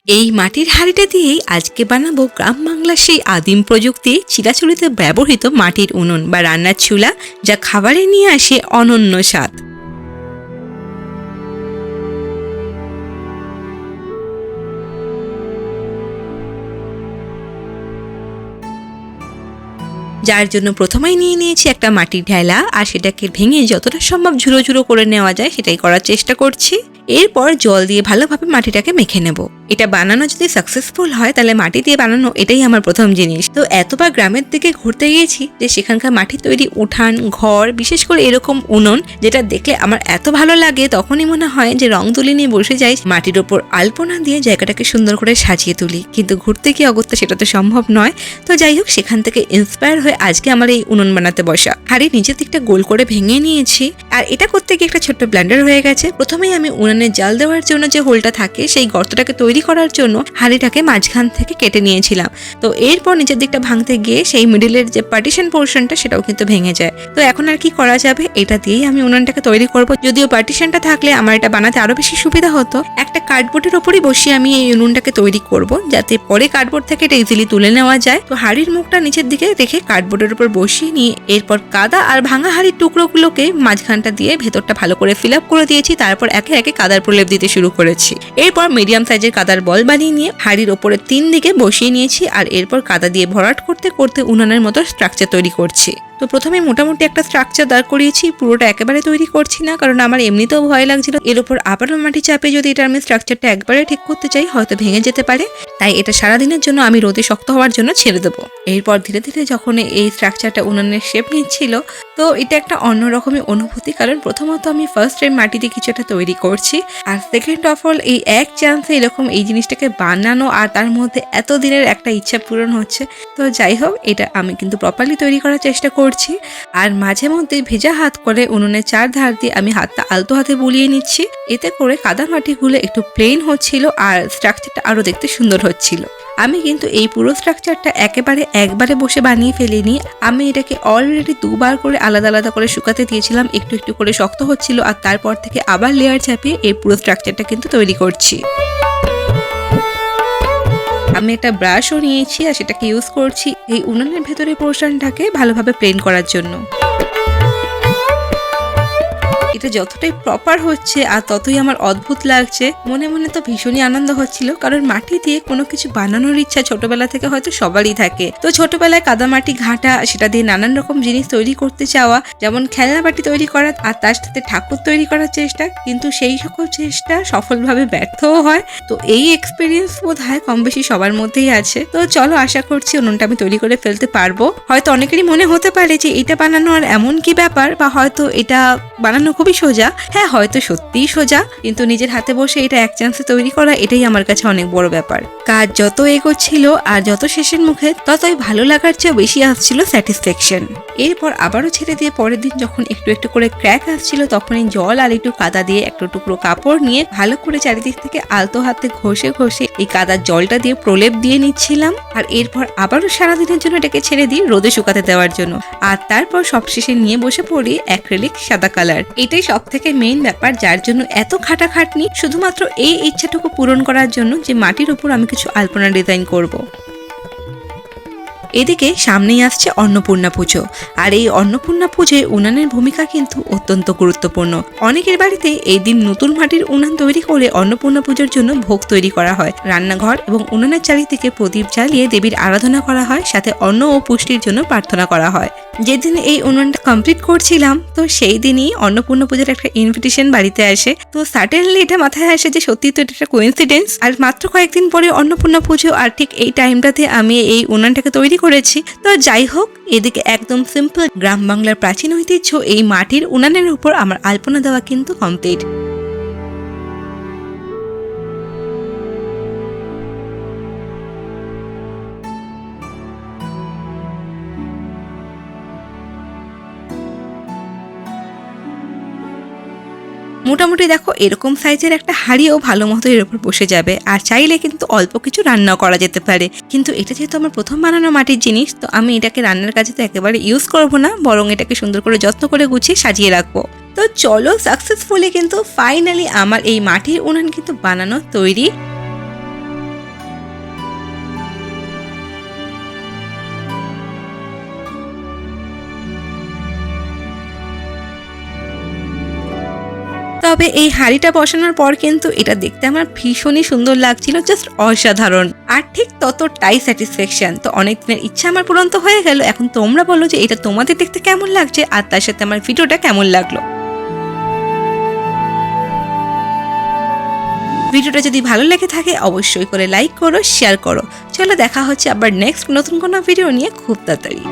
এই মাটির হাঁড়িটা দিয়েই আজকে বানাবো গ্রাম বাংলার সেই আদিম প্রযুক্তি চিরাচরিত ব্যবহৃত মাটির উনুন বা রান্নার চুলা, যা খাবারে নিয়ে আসে অনন্য স্বাদ। যার জন্য প্রথমেই নিয়ে নিয়েছি একটা মাটির ঢেলা, আর সেটাকে ভেঙে যতটা সম্ভব ঝুড়ো ঝুড়ো করে নেওয়া যায় সেটাই করার চেষ্টা করছি। এরপর জল দিয়ে ভালোভাবে মাটিটাকে মেখে নেব। এটা বানানো যদি সাকসেসফুল হয় তাহলে মাটি দিয়ে বানানো এটাই আমার প্রথম জিনিস। তো এতবার গ্রামের দিকে ঘুরতে গিয়েছি যে সেখানকার মাটির তৈরি উঠান, ঘর, বিশেষ করে এরকম উনুন যেটা দেখলে আমার এত ভালো লাগে, তখনই মনে হয় যে রং তুলি নিয়ে বসে যাই, মাটির ওপর আলপনা দিয়ে জায়গাটাকে সুন্দর করে সাজিয়ে তুলি। কিন্তু ঘুরতে গিয়ে অগত্যা সেটা তো সম্ভব নয়। তো যাই হোক, সেখান থেকে ইন্সপায়ার হয়ে আজকে আমার এই উনুন বানাতে বসা। হাঁড়ির নিচের দিকটা গোল করে ভেঙে নিয়েছি, আর এটা করতে গিয়ে একটা ছোট্ট ব্লেন্ডার হয়ে গেছে। প্রথমেই আমি উনুনে জাল দেওয়ার জন্য যে হোলটা থাকে সেই গর্তটাকে তৈরি করার জন্য হাঁড়িটাকে মাঝখান থেকে কেটে নিয়েছিলাম। তো এরপর নিচের দিকটা ভাঙতে গিয়ে সেই মিডিলের যে পার্টিশন পোর্শনটা সেটাও কিন্তু ভেঙে যায়। তো এখন আর কি করা যাবে, এটা দিয়েই আমি উনুনটাকে তৈরি করব। যদিও পার্টিশনটা থাকলে আমার এটা বানাতে আরো বেশি সুবিধা হতো। একটা কার্ডবোর্ডের ওপরই বসিয়ে আমি এই উনুনটাকে তৈরি করব, যাতে পরে কার্ডবোর্ড থেকে এটা ইজিলি তুলে নেওয়া যায়। তো হাঁড়ির মুখটা নিচের দিকে রেখে কার্ডবোর্ডের উপর বসিয়ে নিয়ে এরপর কাদা আর ভাঙা হাঁড়ির টুকরোগুলোকে মাঝখানটা দিয়ে ভেতরটা ভালো করে ফিল আপ করে দিয়েছি। তারপর একে একে কাদার প্রলেপ দিতে শুরু করেছি। এরপর মিডিয়াম সাইজের কাদার বল বানিয়ে নিয়ে হাঁড়ির ওপরে 3 দিকে বসিয়ে নিয়েছি, আর এরপর কাদা দিয়ে ভরাট করতে করতে উনানের মতো স্ট্রাকচার তৈরি করছি। তো প্রথমে মোটামুটি একটা স্ট্রাকচার দাঁড় করিয়েছি, পুরোটা একেবারে তৈরি করছি না, কারণ আমার এমনিতেও ভয় লাগছিল এর উপর আবারও মাটি চাপে যদি এটা আমি স্ট্রাকচারটা একবারে ঠিক করতে চাই হয়তো ভেঙে যেতে পারে। তাই এটা সারাদিনের জন্য আমি রোদে শক্ত হওয়ার জন্য ছেড়ে দেবো। এরপর ধীরে ধীরে যখন এই স্ট্রাকচারটা উনানের শেপ নিচ্ছিল, তো এটা একটা অন্যরকমই অনুভূতি, কারণ প্রথমত আমি ফার্স্ট টাইম মাটি দিয়ে কিছু একটা তৈরি করছি, আর সেকেন্ড অফ অল এই এক চান্সে এরকম এই জিনিসটাকে বানানো আর তার মধ্যে এত দিনের একটা ইচ্ছা পূরণ হচ্ছে। তো যাই হোক, এটা আমি কিন্তু প্রপারলি তৈরি করার চেষ্টা করছি। আর মাঝে মধ্যে ভেজা হাত করে উনুনের 4 ধার দিয়ে আমি হাতটা আলতো হাতে বুলিয়ে নিচ্ছি। এতে করে কাদা মাটিগুলো একটু প্লেন হচ্ছিল আর স্ট্রাকচারটা আরো দেখতে সুন্দর হচ্ছিল। আমি কিন্তু এই পুরো স্ট্রাকচারটা একবারে বসে বানিয়ে ফেলিনি। আমি এটাকে অলরেডি 2 বার করে আলাদা আলাদা করে শুকাতে দিয়েছিলাম, একটু একটু করে শক্ত হচ্ছিল, আর তারপর থেকে আবার লেয়ার চাপিয়ে এই পুরো স্ট্রাকচারটা কিন্তু তৈরি করছি। আমি একটা ব্রাশও নিয়েছি আর সেটাকে ইউজ করছি এই উনুনের ভেতরে পোর্শনটাকে ভালোভাবে প্লেন করার জন্য। এটা যতটাই প্রপার হচ্ছে আর ততই আমার অদ্ভুত লাগছে। মনে মনে তো ভীষণই আনন্দ হচ্ছিল, কারণ মাটি দিয়ে কোনো কিছু বানানোর ইচ্ছা ছোটবেলা থেকে হয়তো সবারই থাকে। তো ছোটবেলায় কাদামাটি ঘাঁটা, সেটা দিয়ে নানান রকম জিনিস তৈরি করতে চাওয়া, যেমন খেলনা বাটি তৈরি করা আর তার সাথে ঠাকুর তৈরি করার চেষ্টা, কিন্তু সেই সকল চেষ্টা সফলভাবে ব্যর্থও হয়। তো এই এক্সপিরিয়েন্স বোধহয় কম বেশি সবার মধ্যেই আছে। তো চলো, আশা করছি উনুনটা আমি তৈরি করে ফেলতে পারবো। হয়তো অনেকেরই মনে হতে পারে যে এটা বানানো আর এমন কি ব্যাপার, বা হয়তো এটা বানানো খুবই সোজা। হ্যাঁ, হয়তো সত্যিই সোজা, কিন্তু নিজের হাতে বসে এটা এক চান্সে তৈরি করা এটাই আমার কাছে অনেক বড় ব্যাপার। কাজ যত এগোচ্ছিল আর যত শেষের মুখে, ততই ভালো লাগার চেয়েও বেশি আসছিল স্যাটিসফ্যাকশন। এরপর আবারও ছেড়ে দিয়ে পরের দিন যখন একটু একটু করে ক্র্যাক আসছিল, তখনই জল আর একটু কাদা দিয়ে একটু টুকরো কাপড় নিয়ে ভালো করে চারিদিক থেকে আলতো হাতে ঘষে ঘষে এই কাদার জলটা দিয়ে প্রলেপ দিয়ে নিচ্ছিলাম। আর এরপর আবারও সারাদিনের জন্য এটাকে ছেড়ে দিই রোদে শুকাতে দেওয়ার জন্য। আর তারপর সবশেষে নিয়ে বসে পড়ি অ্যাক্রিলিক সাদা কালার। এটাই সব থেকে মেইন ব্যাপার, যার জন্য এত খাটাখাটনি, শুধুমাত্র এই ইচ্ছাটুকু পূরণ করার জন্য যে মাটির উপর আমি কিছু আলপনা ডিজাইন করব। এদিকে সামনেই আসছে অন্নপূর্ণা পুজো, আর এই অন্নপূর্ণা পুজোয় উনানের ভূমিকা কিন্তু অত্যন্ত গুরুত্বপূর্ণ। অনেকের বাড়িতে এই দিন নতুন মাটির উনান তৈরি করে অন্নপূর্ণা পুজোর জন্য ভোগ তৈরি করা হয়। রান্নাঘর এবং উনানের চারিদিকে প্রদীপ জ্বালিয়ে দেবীর আরাধনা করা হয়, সাথে অন্ন ও পুষ্টির জন্য প্রার্থনা করা হয়। যেদিন এই উনানটা কমপ্লিট করছিলাম, তো সেই দিনই অন্নপূর্ণা পুজোর একটা ইনভিটেশন বাড়িতে আসে। তো সাডেনলি এটা মাথায় আসে যে সত্যি তো এটা একটা কোইন্সিডেন্স, আর মাত্র কয়েকদিন পরে অন্নপূর্ণা পুজো, আর ঠিক এই টাইমটাতে আমি এই উনানটাকে তৈরি করেছি। তো যাই হোক, এদিকে একদম সিম্পল গ্রাম বাংলার প্রাচীন ঐতিহ্য এই মাটির উনানের উপর আমার আলপনা দেওয়া কিন্তু কমপ্লিট। মোটামুটি দেখো, এরকম সাইজের একটা হাঁড়িও ভালো মতো এর উপর বসে যাবে, আর চাইলে কিন্তু অল্প কিছু রান্নাও করা যেতে পারে। কিন্তু এটা যেহেতু আমার প্রথম বানানো মাটির জিনিস, তো আমি এটাকে রান্নার কাজে তো একেবারে ইউজ করব না, বরং এটাকে সুন্দর করে যত্ন করে গুছিয়ে সাজিয়ে রাখবো। তো চলো, সাকসেসফুলি কিন্তু ফাইনালি আমার এই মাটির উনান কিন্তু বানানো তৈরি। তবে এই হাঁড়িটা বসানোর পর কিন্তু এটা দেখতে আমার ভীষণই সুন্দর লাগছিল, জাস্ট অসাধারণ। আর ঠিক ততটাই স্যাটিসফ্যাকশন। তো অনেক দিনের ইচ্ছা আমার পূরণ তো হয়ে গেল। এখন তোমরা বলো যে এটা তোমাদের দেখতে কেমন লাগছে আর তার সাথে আমার ভিডিওটা কেমন লাগলো। ভিডিওটা যদি ভালো লেগে থাকে অবশ্যই করে লাইক করো, শেয়ার করো। চলো দেখা হচ্ছে আবার নেক্সট নতুন কোনো ভিডিও নিয়ে খুব তাড়াতাড়ি।